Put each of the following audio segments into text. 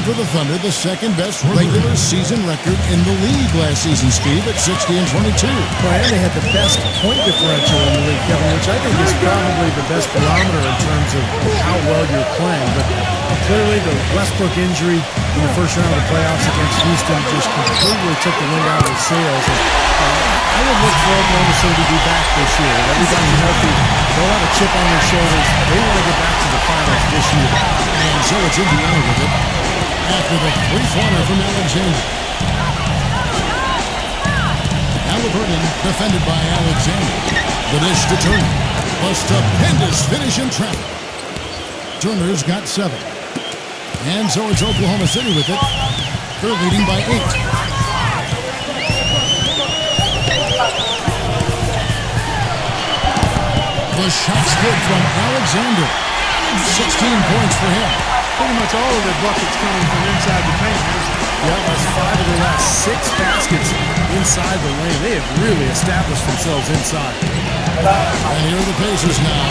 for the Thunder the second-best regular season record in the league last season, Steve, at 60-22. Well, and they had the best point differential in the league, Kevin, which I think is probably the best barometer in terms of how well you're playing. But clearly the Westbrook injury in the first round of the playoffs against Houston just completely took the wind out of the sails. I would look for Oklahoma City to be back this year. Everybody's healthy. They'll have a chip on their shoulders. They want to get back to the finals this year. And so it's Indiana with it after the three-pointer from Alexander. Halliburton defended by Alexander. The dish to Turner. A stupendous finish in traffic. Turner's got 7. And so it's Oklahoma City with it. They're leading by 8. The shot's good from Alexander. 16 points for him. Pretty much all of their buckets coming from inside the paint. Yeah, that's 5 of their last 6 baskets inside the lane. They have really established themselves inside. And here are the Pacers now.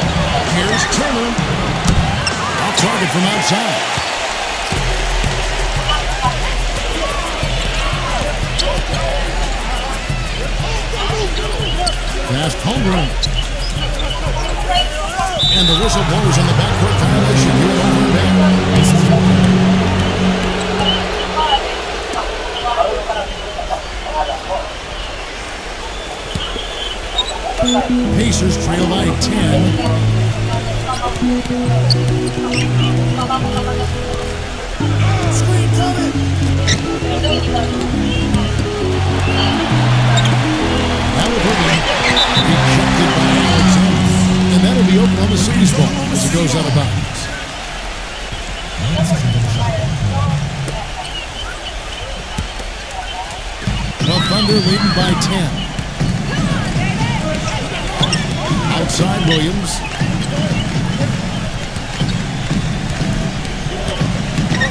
Here's Turner. Off target from outside. Pass Holmgren. And the whistle blows on the backcourt violation here at Over Bay. Pacers trail by 10. Screen coming. Halliburton rejected by Alexander. And that'll be Oklahoma City's ball as it goes out of bounds. The Thunder leading by 10. Outside Williams.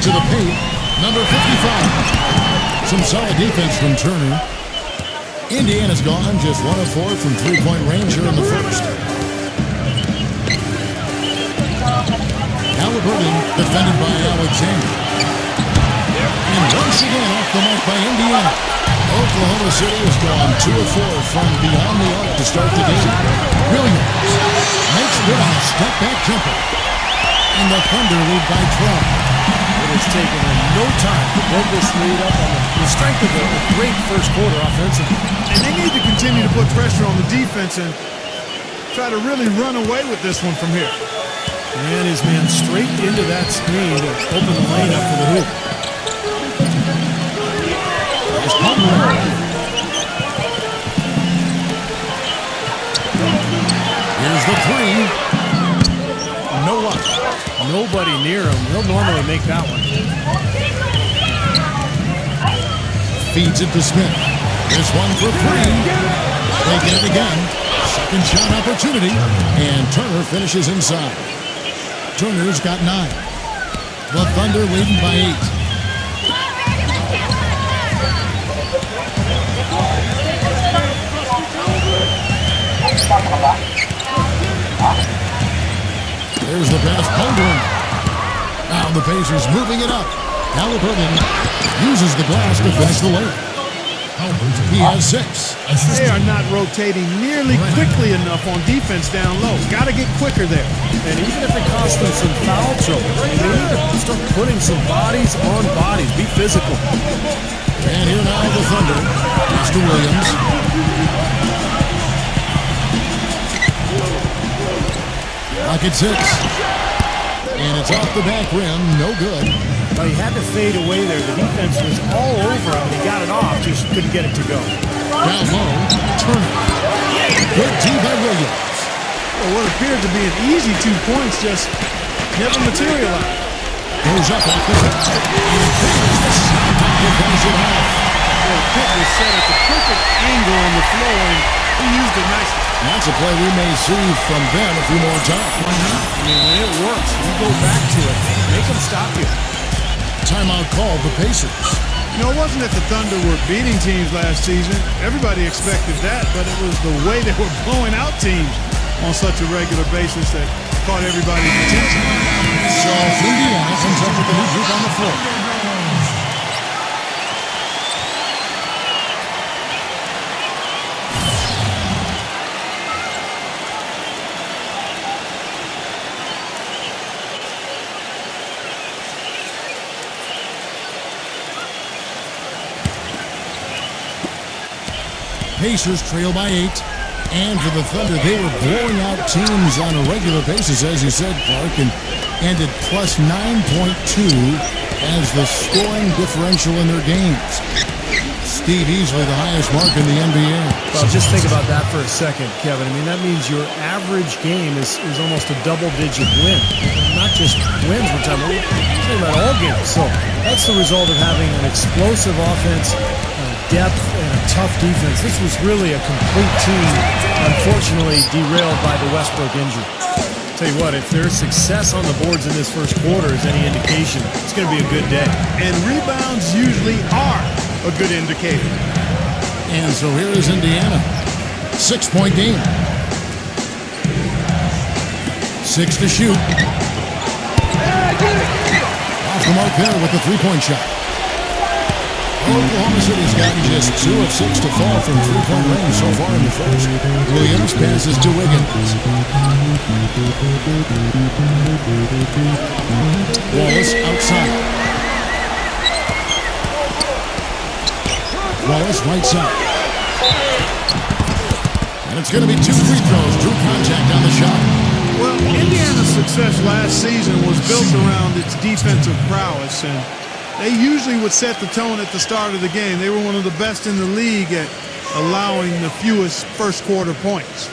To the paint, number 55. Some solid defense from Turner. Indiana's gone just 1 of 4 from three-point range here in the first. Halliburton defended by Alexander. And once again off the mark by Indiana. Oklahoma City has gone 2 of 4 from beyond the arc to start the game. Williams makes good on a step-back jumper. And the Thunder lead by 12. It has taken them no time to build this lead up on the strength of a great first quarter offensively. And they need to continue to put pressure on the defense and try to really run away with this one from here. And his man straight into that screen to open the lane up for the hoop. Here's the three. No luck. Nobody near him. He'll normally make that one. Feeds it to Smith. This one for 3. They get it again. Second shot opportunity. And Turner finishes inside. Turner's got 9. The Thunder leading by 8. There's the pass, Holmgren. Now the Pacers moving it up. Halliburton uses the glass to finish the lane. He has 6. They are not rotating nearly quickly enough on defense down low. Got to get quicker there. And even if it costs them some foul trouble, they need to start putting some bodies on bodies. Be physical. And here now the Thunder. Mr. Williams. Pocket 6. And it's off the back rim. No good. Well, he had to fade away there. The defense was all over him, and he got it off. Just couldn't get it to go. Down low. Turner. Good D by Williams. Well, what appeared to be an easy 2 points just never materialized. Goes up off the back. And fingers the shot to finish it off. Well, Pitt was set at the perfect angle on the floor, and he used it nicely. That's a play we may see from them a few more times. I mean, when it works, you go back to it. Make them stop you. Timeout called the Pacers. You know, it wasn't that the Thunder were beating teams last season. Everybody expected that, but it was the way they were blowing out teams on such a regular basis that caught everybody's attention. So Indiana comes up with a new group on the floor. Pacers trail by 8. And for the Thunder, they were blowing out teams on a regular basis, as you said, Clark, and ended plus 9.2 as the scoring differential in their games. Steve, easily the highest mark in the NBA. Well, just think about that for a second, Kevin. I mean, that means your average game is almost a double-digit win. Not just wins, we're talking about all games. So that's the result of having an explosive offense, depth, and a tough defense. This was really a complete team, unfortunately derailed by the Westbrook injury. Tell you what, if there's success on the boards in this first quarter is any indication, it's going to be a good day. And rebounds usually are a good indicator. And so here is Indiana. 6-point game. 6 to shoot. Off the mark there with the three-point shot. Oklahoma City's gotten just 2 of 6 to fall from three-point range so far in the first. Williams passes to Wiggins. Wallace outside. Wallace right side. And it's going to be 2 free throws. Drew contact on the shot. Well, Indiana's success last season was built around its defensive prowess, and they usually would set the tone at the start of the game. They were one of the best in the league at allowing the fewest first quarter points.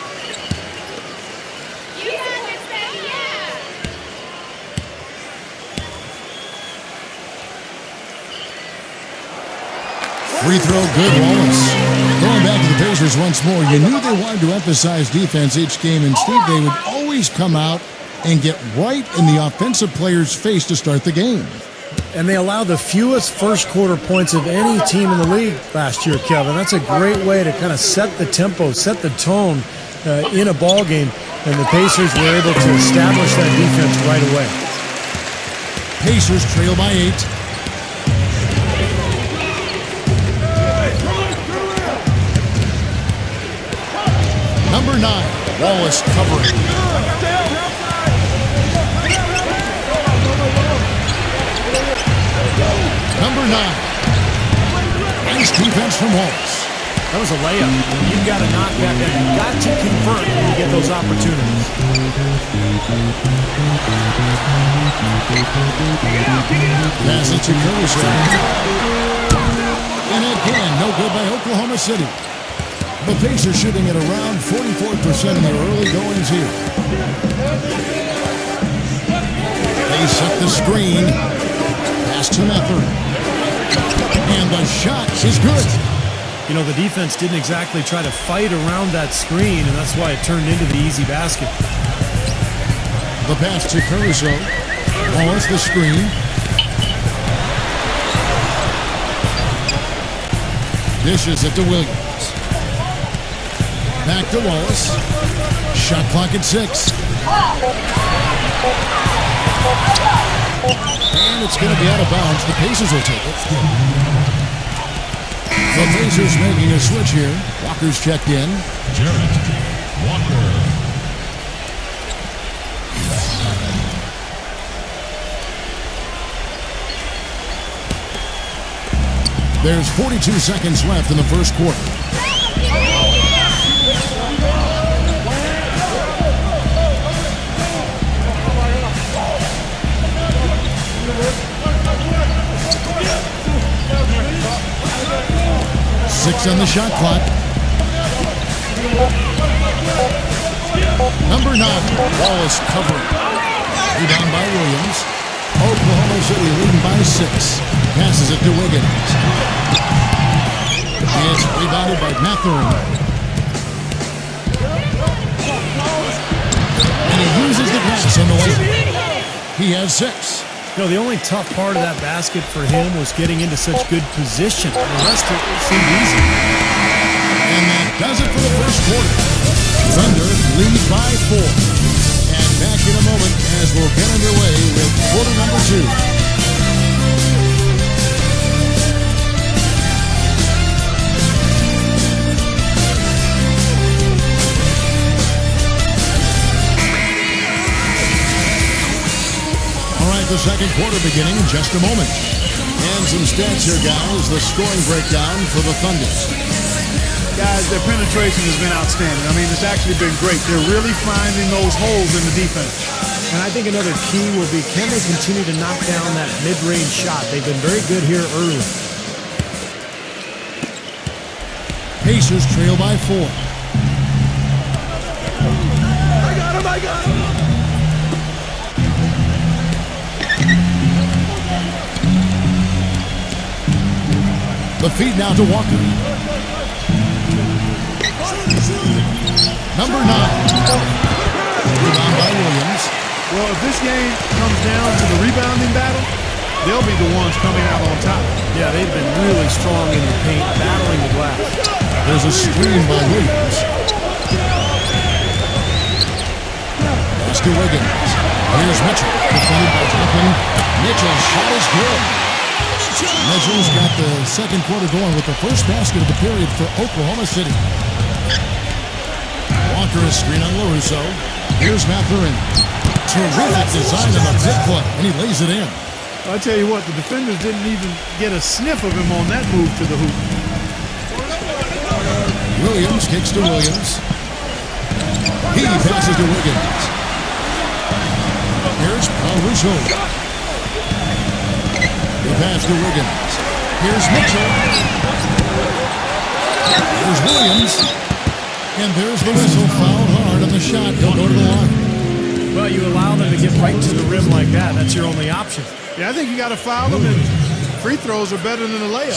Free throw good, Wallace. Going back to the Pacers once more, you knew they wanted to emphasize defense each game, and Steve, they would always come out and get right in the offensive player's face to start the game. And they allowed the fewest first quarter points of any team in the league last year, Kevin. That's a great way to kind of set the tempo, set the tone in a ball game. And the Pacers were able to establish that defense right away. Pacers trail by 8. Number 9, Wallace covering. Number 9. Nice defense from Wallace. That was a layup. You've got to knock that down. You've got to convert when you get those opportunities. Pass it to Caruso. And again, no good by Oklahoma City. The Pacers shooting at around 44% in their early goings here. They set the screen. Pass to Mathurin. And the shot is good. You know, the defense didn't exactly try to fight around that screen, and that's why it turned into the easy basket. The pass to Caruso. Wallace the screen. Dishes it to Williams. Back to Wallace. Shot clock at 6. And it's going to be out of bounds. The Pacers will take it. The Pacers making a switch here. Walker's checked in. Jarrett Walker. There's 42 seconds left in the first quarter. Six on the shot clock. Number 9, Wallace covering. Rebound by Williams. Oklahoma City leading by 6. Passes it to Wiggins. It's rebounded by Mathurin. And he uses the glass on the way. He has 6. You know, the only tough part of that basket for him was getting into such good position. The rest of it seemed easy. And that does it for the first quarter. Thunder lead by 4. And back in a moment as we'll get underway with quarter number 2. The second quarter beginning in just a moment. And some stats here, guys. The scoring breakdown for the Thunder. Guys, their penetration has been outstanding. I mean, it's actually been great. They're really finding those holes in the defense. And I think another key will be, can they continue to knock down that mid-range shot? They've been very good here early. Pacers trail by 4. I got him. The feed now to Walker. Number 9. Rebound by Williams. Well, if this game comes down to the rebounding battle, they'll be the ones coming out on top. Yeah, they've been really strong in the paint, battling the glass. There's a screen by Williams. Pass to Wiggins. Here's Mitchell. Defended by Toppin. Mitchell's shot is good. Mitchell's got the second quarter going with the first basket of the period for Oklahoma City. Walker is screen on LaRusso. Here's Mathurin. Terrific design on the zip play, and he lays it in. I tell you what, the defenders didn't even get a sniff of him on that move to the hoop. Williams kicks to Williams. He passes to Wiggins. Here's Russo. The pass to Wiggins. Here's Mitchell. Here's Williams. And there's the whistle. Fouled hard on the shot. He'll go to the line. Well, you allow them to get right to the rim like that. That's your only option. Yeah, I think you got to foul them, and free throws are better than a layup.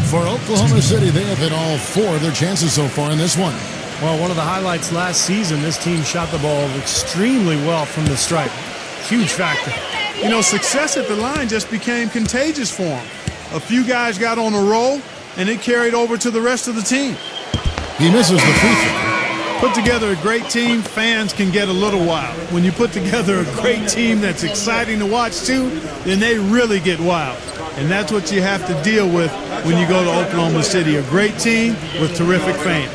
For Oklahoma City, they have hit all 4 of their chances so far in this one. Well, one of the highlights last season, this team shot the ball extremely well from the stripe. Huge factor. You know, success at the line just became contagious for them. A few guys got on a roll, and it carried over to the rest of the team. He misses the free throw. Put together a great team, fans can get a little wild. When you put together a great team that's exciting to watch too, then they really get wild. And that's what you have to deal with when you go to Oklahoma City. A great team with terrific fans.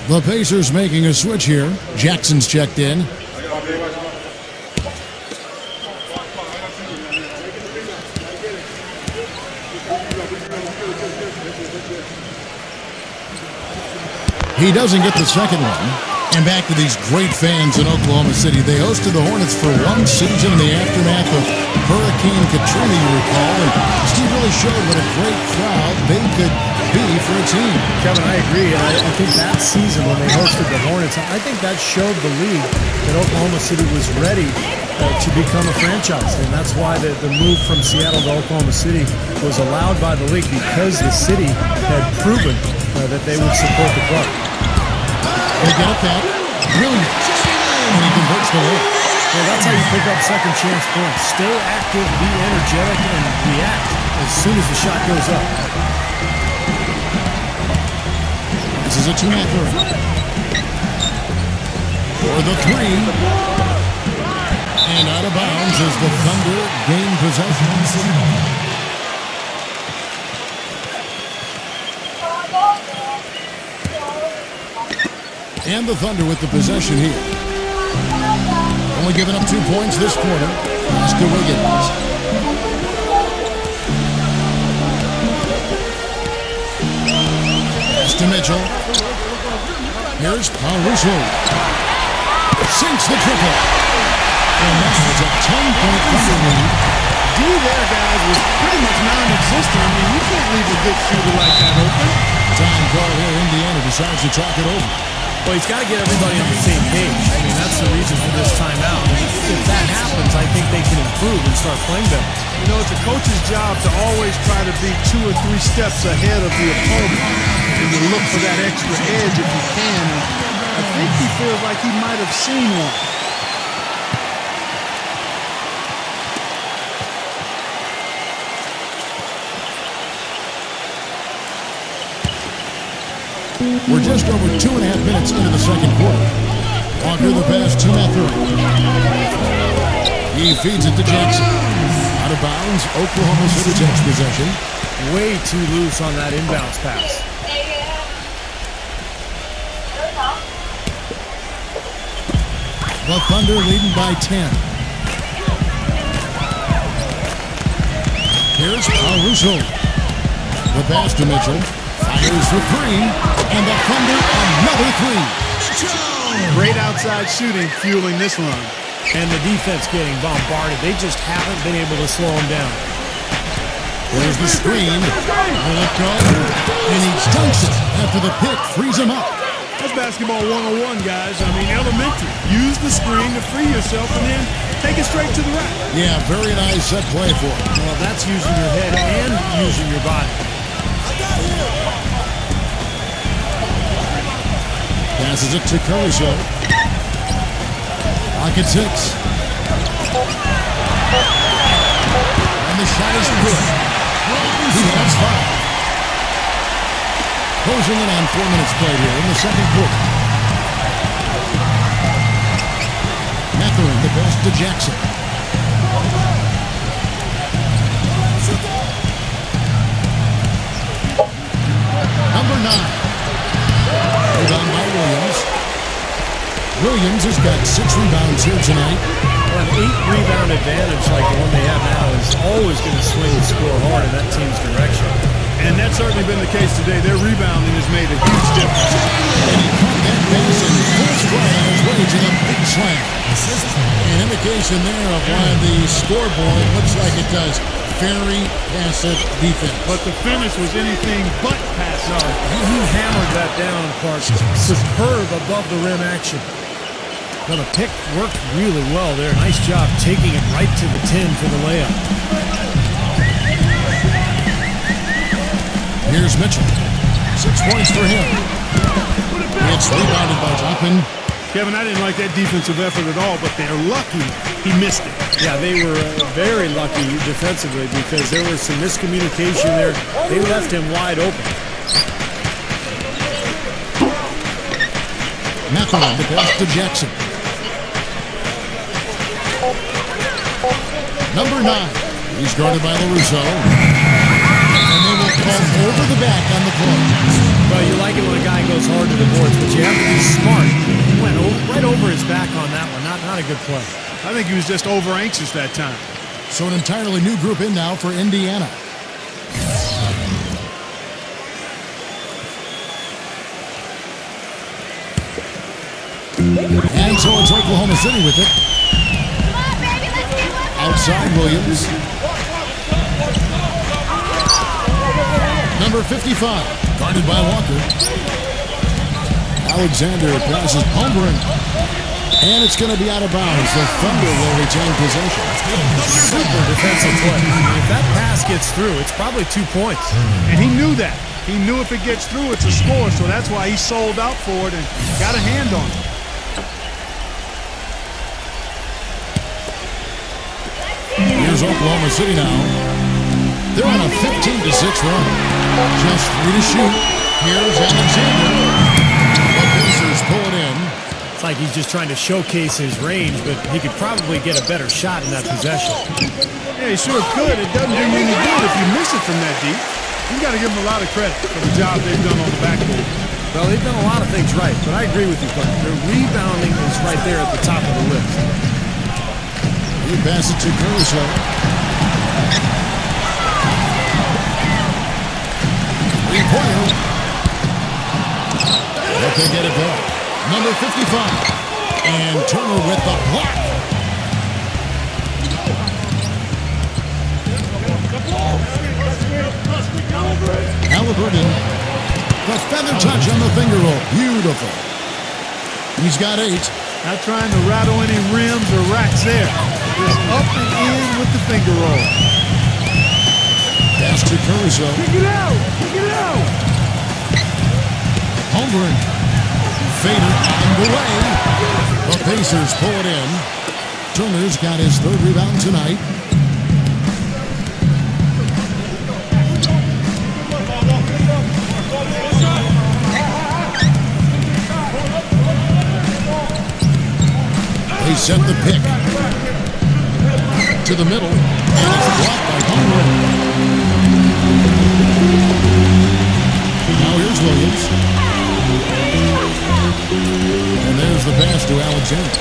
The Pacers making a switch here. Jackson's checked in. He doesn't get the second one. And back to these great fans in Oklahoma City. They hosted the Hornets for one season in the aftermath of Hurricane Katrina, you recall. And Steve really showed what a great crowd they could be for a team. Kevin, I agree. I think that season when they hosted the Hornets, I think that showed the league that Oklahoma City was ready to become a franchise. And that's why the move from Seattle to Oklahoma City was allowed by the league, because the city had proven that they would support the club. They get it back. Williams. And he converts the lead. Well, that's how you pick up second chance points. Stay active, be energetic, and react as soon as the shot goes up. This is a 2-man throw. For the 3. And out of bounds as the Thunder gain possession. And the Thunder with the possession here. Only giving up 2 points this quarter. Pass to Wiggins. Pass to Mitchell. Here's Russo. Sinks the triple. And that's a 10-point Thunder lead. D there, guys, was pretty much non-existent. I mean, you can't leave a good shooter like that open. Time call here. Indiana decides to talk it over. Well, he's got to get everybody on the same page. I mean, that's the reason for this timeout. If that happens, I think they can improve and start playing better. You know, it's a coach's job to always try to be 2 or 3 steps ahead of the opponent and to look for that extra edge if you can. And I think he feels like he might have seen one. We're just over 2.5 minutes into the second quarter. Walker the pass to Mathurin. He feeds it to Jackson. Out of bounds, Oklahoma City takes possession. Way too loose on that inbounds pass. The Thunder leading by 10. Here's Russo. The pass to Mitchell. Fires for three, and the Thunder another three. Great outside shooting fueling this run. And the defense getting bombarded. They just haven't been able to slow them down. There's the screen. Will it go? And he dunks it after the pick frees him up. That's basketball 101, guys. I mean, elementary. Use the screen to free yourself and then take it straight to the rack. Yeah, very nice set play for him. Well, that's using your head and using your body. Passes it to Caruso. Pocket six. And the shot is good. He has five. Closing in on 4 minutes played here in the second quarter. Mathurin, the pass to Jackson. Number 9. Rebound by Williams. Williams has got 6 rebounds here tonight. Well, an 8-rebound advantage like the one they have now is always going to swing the score hard in that team's direction. And that's certainly been the case today. Their rebounding has made a huge difference. And he caught that pass in full stride on his way to the big slam. An indication there of why the scoreboard looks like it does. Very passive defense. But the finish was anything but passive. He hammered that down, Clark. Superb above the rim action. Well, the pick worked really well there. Nice job taking it right to the 10 for the layup. Here's Mitchell. 6 points for him. It's rebounded by Toppin. Kevin, I didn't like that defensive effort at all, but they're lucky he missed it. Yeah, they were very lucky defensively because there was some miscommunication there. They left him wide open. Mathurin, the pass to Jackson. Number 9. He's guarded by LaRusso. And they will call over the back on the play. Well, you like it when a guy goes hard to the boards, but you have to be smart. He went right over his back on that one. Not a good play. I think he was just over anxious that time. So an entirely new group in now for Indiana. And so it's Oklahoma City with it. Outside Williams. Number 55, guarded by Walker. Alexander passes Holmgren. And it's going to be out of bounds. The Thunder will retain possession. Super defensive play. If that pass gets through, it's probably 2 points. And he knew that. He knew if it gets through, it's a score, so that's why he sold out for it and got a hand on it. Here's Oklahoma City now. They're on a 15-6 run. Just 3 to shoot. Here's Alexander. The Pacers pull it in. It's like he's just trying to showcase his range, but he could probably get a better shot in that possession. Yeah, he sure could. It doesn't do you any good if you miss it from that deep. You got to give them a lot of credit for the job they've done on the backboard. Well, they've done a lot of things right, but I agree with you, Clark. Their rebounding is right there at the top of the list. He passes it to Caruso. Three-pointer. But they get it back. Number 55. And Turner with the block. Halliburton. The feather touch on the finger roll. Beautiful. He's got 8. Not trying to rattle any rims or racks there. Just up and in with the finger roll. Pass to Caruso. Kick it out! Kick it out! Holmgren. Fader on the way. The Pacers pull it in. Turner's got his 3rd rebound tonight. They set the pick to the middle, and it's blocked by Holmgren. Now here's Williams. And there's the pass to Alexander.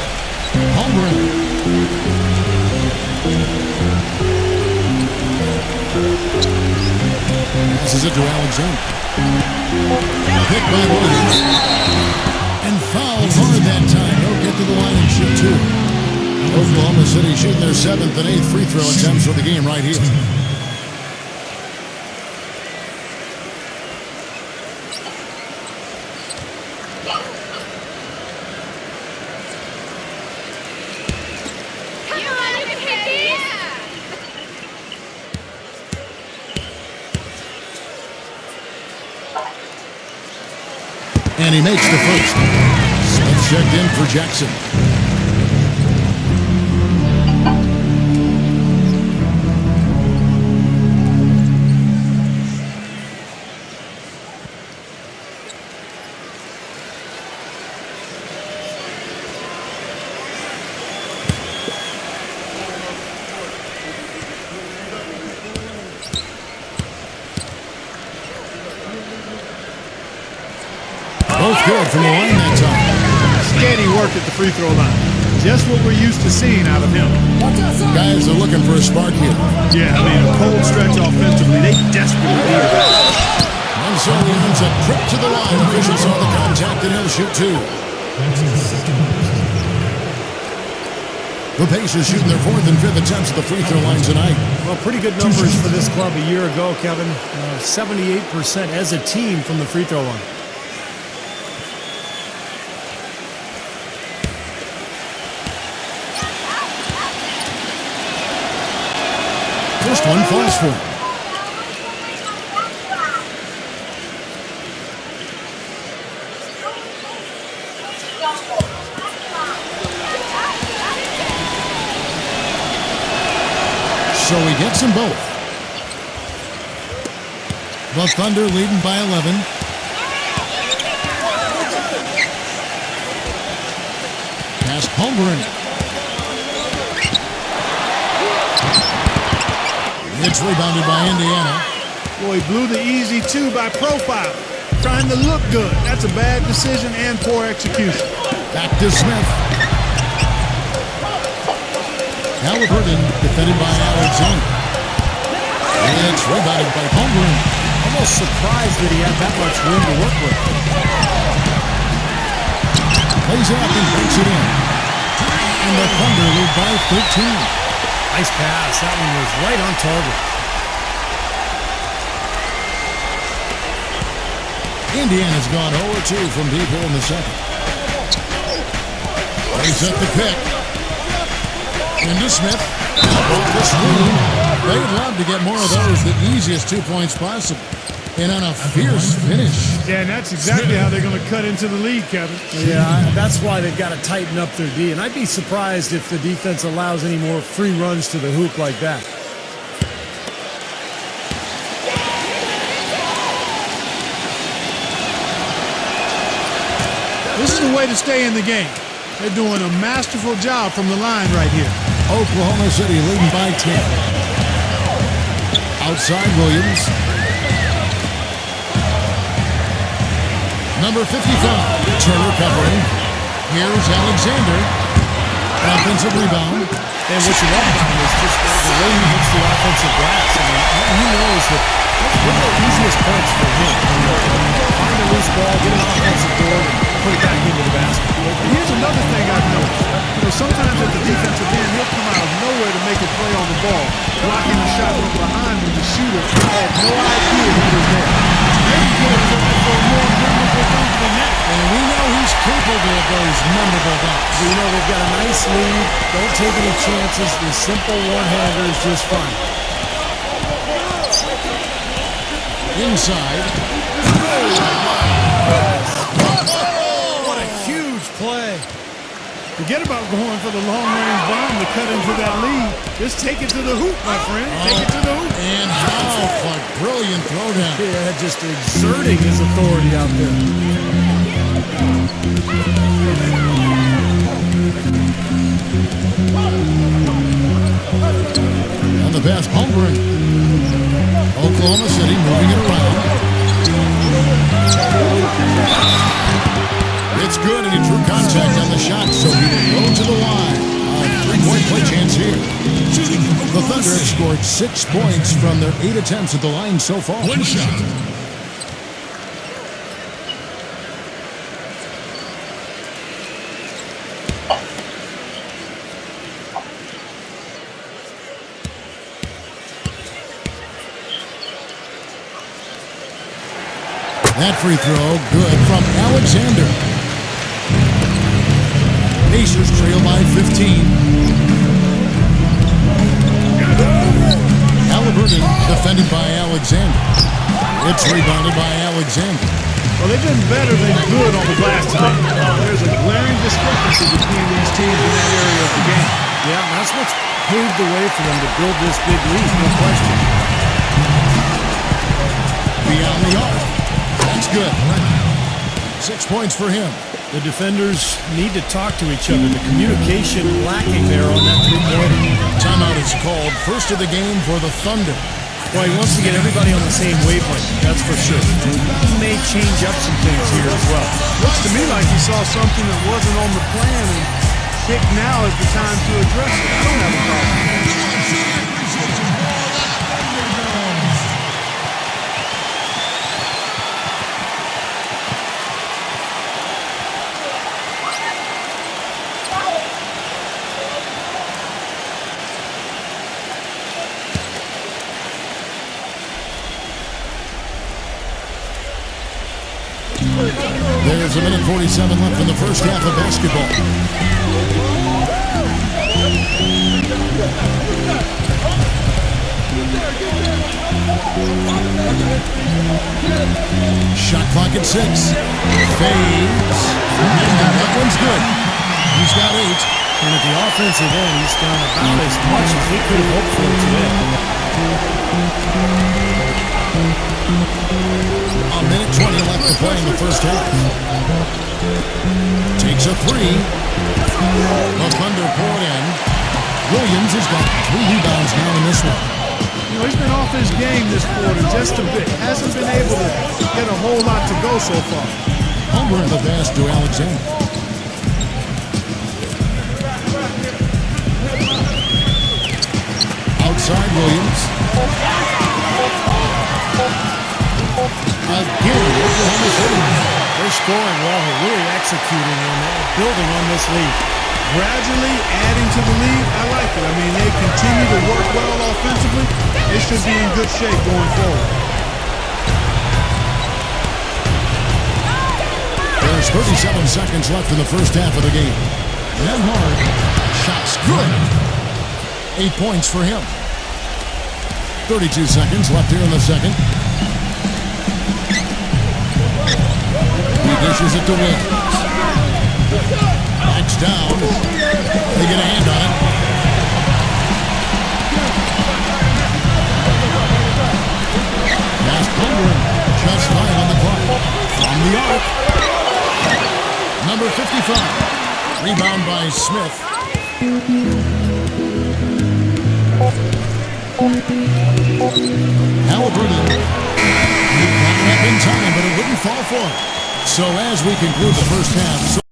Holmgren. Pass Passes it to Alexander. Pick by Williams. And fouled hard that time. He'll get to the line and shoot two. Oklahoma City shooting their 7th and 8th free throw attempts for the game right here. And he makes the first. Smith checked in for Jackson. Both good from the line that time. Steady work at the free throw line. Just what we're used to seeing out of him. Guys are looking for a spark here. Yeah, I mean, a cold stretch offensively. They desperately need it. And so he earns a trip to the line. Officials saw the contact and he'll shoot two. The Pacers shooting their 4th and 5th attempts at the free throw line tonight. Well, pretty good numbers for this club a year ago, Kevin. 78% as a team from the free throw line. First one falls for him. So he gets them both. The Thunder leading by 11. Pass Holmgren. It's rebounded by Indiana. Boy, he blew the easy two by profile. Trying to look good. That's a bad decision and poor execution. Back to Smith. Halliburton defended by Alexander. And it's rebounded by Holmgren. Almost surprised that he had that much room to work with. Plays it up and breaks it in. And the Thunder lead by 13. Nice pass. That one was right on target. Indiana's gone 0-2 from deep here in the second. They set the pick. Into Smith. Off the screen. They'd love to get more of those, the easiest 2 points possible. And on a fierce finish. Yeah, and that's exactly how they're going to cut into the lead, Kevin. Yeah, that's why they've got to tighten up their D. And I'd be surprised if the defense allows any more free runs to the hoop like that. This is the way to stay in the game. They're doing a masterful job from the line right here. Oklahoma City leading by 10. Outside Williams. Number 55, Turner covering. Here's Alexander. Offensive rebound. And what you love about him is just the way he hits the offensive glass. I mean, he knows that that's one of the easiest points for him. Find a loose ball, get an offensive board, and put it back into the basket. And here's another thing I've noticed. You know, sometimes at the defensive end, he'll come out of nowhere to make a play on the ball, blocking the shot from behind when the shooter had no idea he was there. Maybe could have tried for a more memorable dunk than that. And we know he's capable of those memorable dunks. You know, they've got a nice lead. Don't take any chances. The simple one-hander is just fine. Inside. What a huge play. Forget about going for the long-range bomb to cut into that lead. Just take it to the hoop, my friend. Take it to the hoop. And how a brilliant throwdown. Yeah, just exerting his authority out there. On the pass, Holmgren. Oklahoma City moving it around. It's good, and he drew contact on the shot, so he will go to the line. A Three-point play chance here. The Thunder have scored 6 points from their 8 attempts at the line so far. One shot. That free throw, good from Alexander. Pacers trail by 15. Halliburton defended by Alexander. It's rebounded by Alexander. Well, they've been better than good on the glass tonight. There's a glaring discrepancy between these teams in that area of the game. Yeah, that's what's paved the way for them to build this big lead, no question. Beyond the arc. That's good. 6 points for him. The defenders need to talk to each other. The communication lacking there on that three-pointer. Timeout is called. First of the game for the Thunder. Well, he wants to get everybody on the same wavelength, that's for sure. He may change up some things here as well. Looks to me like he saw something that wasn't on the plan and picked now is the time to address it. I don't have a problem. There's a minute 47 left in the first half of basketball. Shot clock at 6. Fades. And that one's good. He's got 8. And at the offensive end, he's done about as much as he could have hoped for today. A minute 20 left to play in the first half. Takes a 3. The Thunder pour it in. Williams has got 3 rebounds now in this one. You know, he's been off his game this quarter just a bit. Hasn't been able to get a whole lot to go so far. Over the pass to Alexander. Outside Williams. Again, Oklahoma City. They're scoring well, they're really executing and building on this lead. Gradually adding to the lead, I like it. I mean, they continue to work well offensively. They should be in good shape going forward. There's 37 seconds left in the first half of the game. Nembhard, shot's good. 8 points for him. 32 seconds left here in the second. He dishes it to Williams. Backs down. They get a hand on it. Pass Holmgren. Just 5 on the clock. From the arc. Number 55. Rebound by Smith. Halliburton. He got it up in time, but it wouldn't fall for him. So as we conclude the first half...